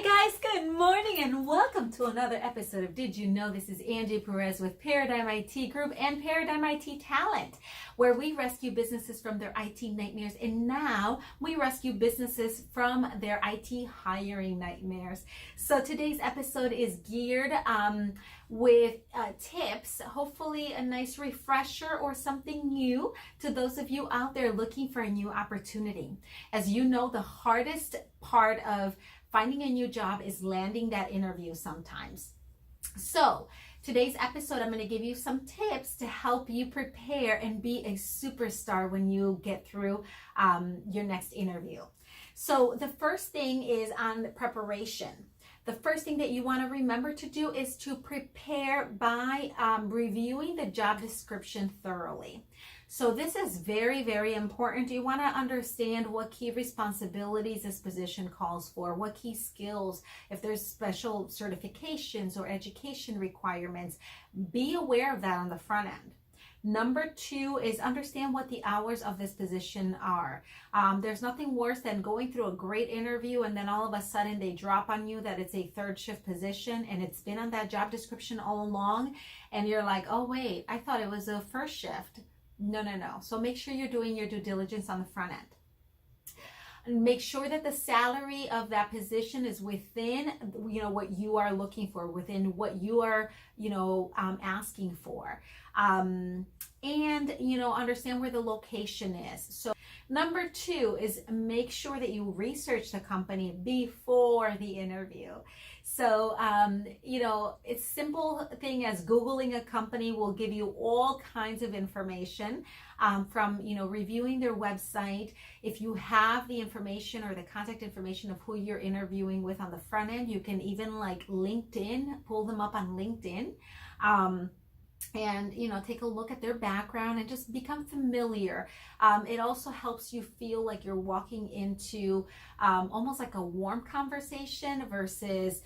Hi guys, good morning and welcome to another episode of Did You Know? This is Angie Perez with Paradigm IT Group and Paradigm IT Talent, where we rescue businesses from their IT nightmares, and now we rescue businesses from their IT hiring nightmares. So today's episode is geared with tips, hopefully a nice refresher or something new to those of you out there looking for a new opportunity. As you know, the hardest part of finding a new job is landing that interview sometimes. So today's episode, I'm going to give you some tips to help you prepare and be a superstar when you get through your next interview. So the first thing is on preparation. The first thing that you want to remember to do is to prepare by reviewing the job description thoroughly. So this is very, very important. You want to understand what key responsibilities this position calls for, what key skills, if there's special certifications or education requirements. Be aware of that on the front end. Number two is understand what the hours of this position are. There's nothing worse than going through a great interview and then all of a sudden they drop on you that it's a third shift position and it's been on that job description all along. And you're like, oh wait, I thought it was a first shift. No. So make sure you're doing your due diligence on the front end. And make sure that the salary of that position is within, what you are looking for, within what you are, asking for. And, understand where the location is. So number two is make sure that you research the company before the interview. So, it's simple thing as Googling a company will give you all kinds of information from, reviewing their website. If you have the information or the contact information of who you're interviewing with on the front end, you can even like LinkedIn, pull them up on LinkedIn. And take a look at their background and just become familiar. It also helps you feel like you're walking into almost like a warm conversation versus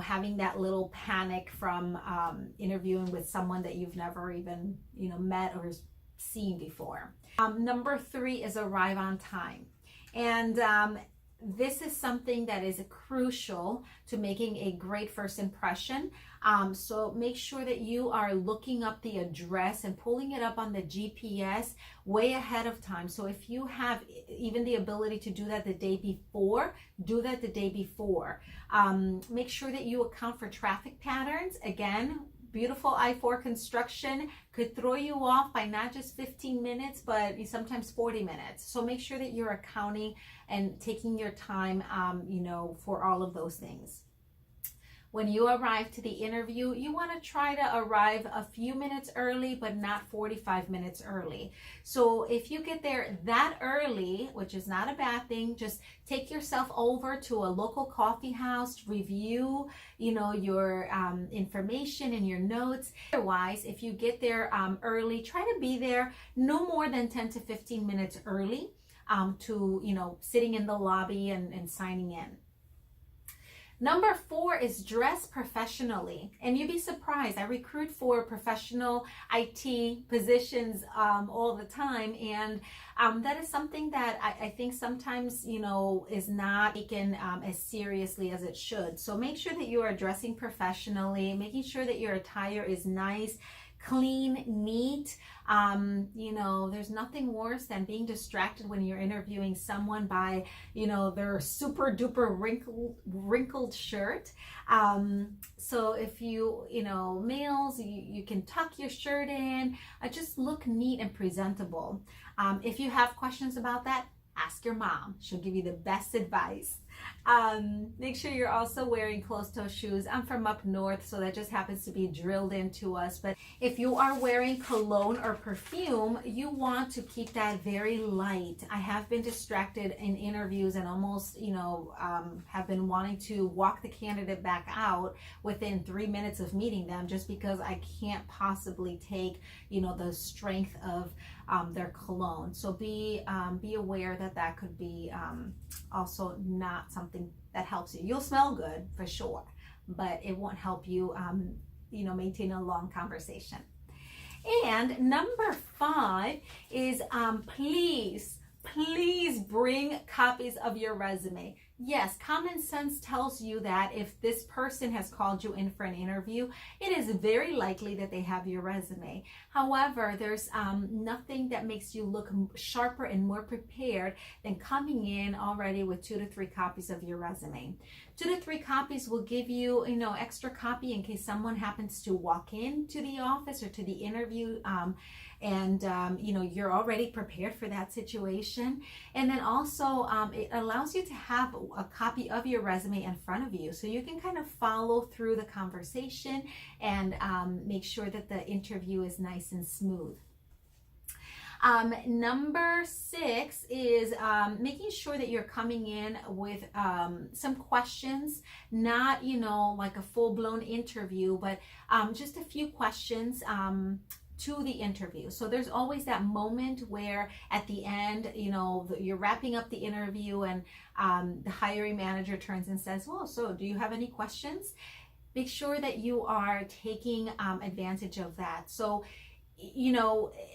having that little panic from interviewing with someone that you've never even met or seen before. Number three is arrive on time. And this is something that is crucial to making a great first impression. So make sure that you are looking up the address and pulling it up on the GPS way ahead of time. So if you have even the ability to do that the day before, do that the day before. Make sure that you account for traffic patterns. Again, beautiful I-4 construction could throw you off by not just 15 minutes, but sometimes 40 minutes. So make sure that you're accounting and taking your time, for all of those things. When you arrive to the interview, you want to try to arrive a few minutes early, but not 45 minutes early. So if you get there that early, which is not a bad thing, just take yourself over to a local coffee house, review, your information and your notes. Otherwise, if you get there early, try to be there no more than 10 to 15 minutes early to, sitting in the lobby and signing in. Number four is dress professionally. And you'd be surprised. I recruit for professional IT positions all the time. And that is something that I think sometimes, is not taken as seriously as it should. So make sure that you are dressing professionally, making sure that your attire is nice, clean, neat. There's nothing worse than being distracted when you're interviewing someone by, their super duper wrinkled shirt. So if males, you can tuck your shirt in, just look neat and presentable. If you have questions about that, ask your mom. She'll give you the best advice. Make sure you're also wearing closed-toe shoes. I'm from up north, so that just happens to be drilled into us. But if you are wearing cologne or perfume, you want to keep that very light. I have been distracted in interviews and almost, have been wanting to walk the candidate back out within 3 minutes of meeting them just because I can't possibly take, the strength of their cologne. So be aware that could be also not something that helps you. You'll smell good for sure, but it won't help you, maintain a long conversation. And number five is please bring copies of your resume. Yes, common sense tells you that if this person has called you in for an interview, it is very likely that they have your resume. However, there's nothing that makes you look sharper and more prepared than coming in already with 2 to 3 copies of your resume. 2 to 3 copies will give you, extra copy in case someone happens to walk into the office or to the interview, and you're already prepared for that situation. And then also it allows you to have a copy of your resume in front of you, so you can kind of follow through the conversation and make sure that the interview is nice and smooth. Number 6 is making sure that you're coming in with some questions, not, like a full-blown interview, but just a few questions to the interview. So there's always that moment where at the end, you're wrapping up the interview and the hiring manager turns and says, well, so do you have any questions? Make sure that you are taking advantage of that. So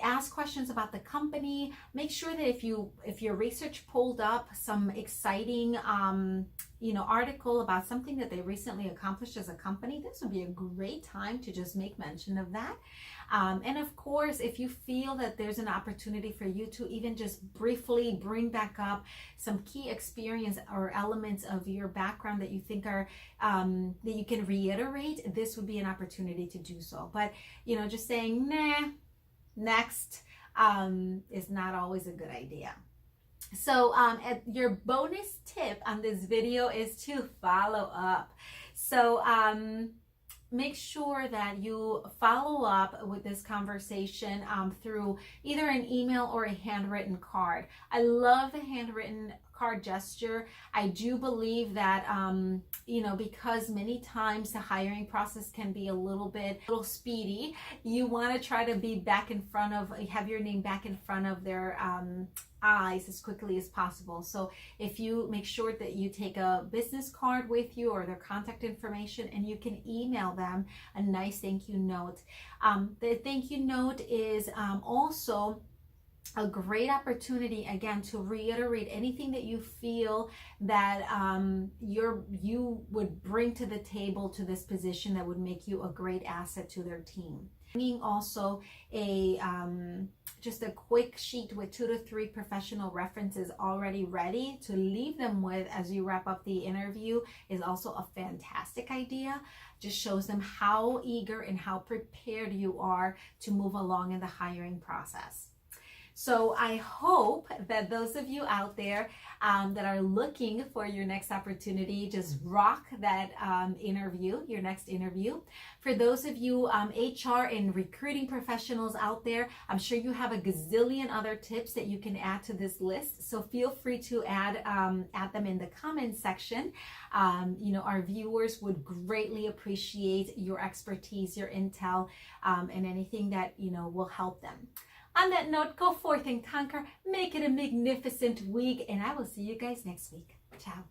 ask questions about the company. Make sure that if your research pulled up some exciting article about something that they recently accomplished as a company, this would be a great time to just make mention of that. And of course, if you feel that there's an opportunity for you to even just briefly bring back up some key experience or elements of your background that you think are that you can reiterate, this would be an opportunity to do so. But just saying nah, next is not always a good idea. So your bonus tip on this video is to follow up. So make sure that you follow up with this conversation through either an email or a handwritten card. I love the handwritten card gesture. I do believe that because many times the hiring process can be a little speedy, you want to try to be back in front of, have your name back in front of their eyes as quickly as possible. So if you make sure that you take a business card with you or their contact information, and you can email them a nice thank you note. The thank you note is also a great opportunity, again, to reiterate anything that you feel that you would bring to the table to this position that would make you a great asset to their team. Bringing also just a quick sheet with 2 to 3 professional references already ready to leave them with as you wrap up the interview is also a fantastic idea. Just shows them how eager and how prepared you are to move along in the hiring process. So I hope that those of you out there that are looking for your next opportunity, just rock that interview, your next interview. For those of you HR and recruiting professionals out there, I'm sure you have a gazillion other tips that you can add to this list. So feel free to add them in the comments section. Our viewers would greatly appreciate your expertise, your intel, and anything that will help them. On that note, go forth and conquer, make it a magnificent week, and I will see you guys next week. Ciao.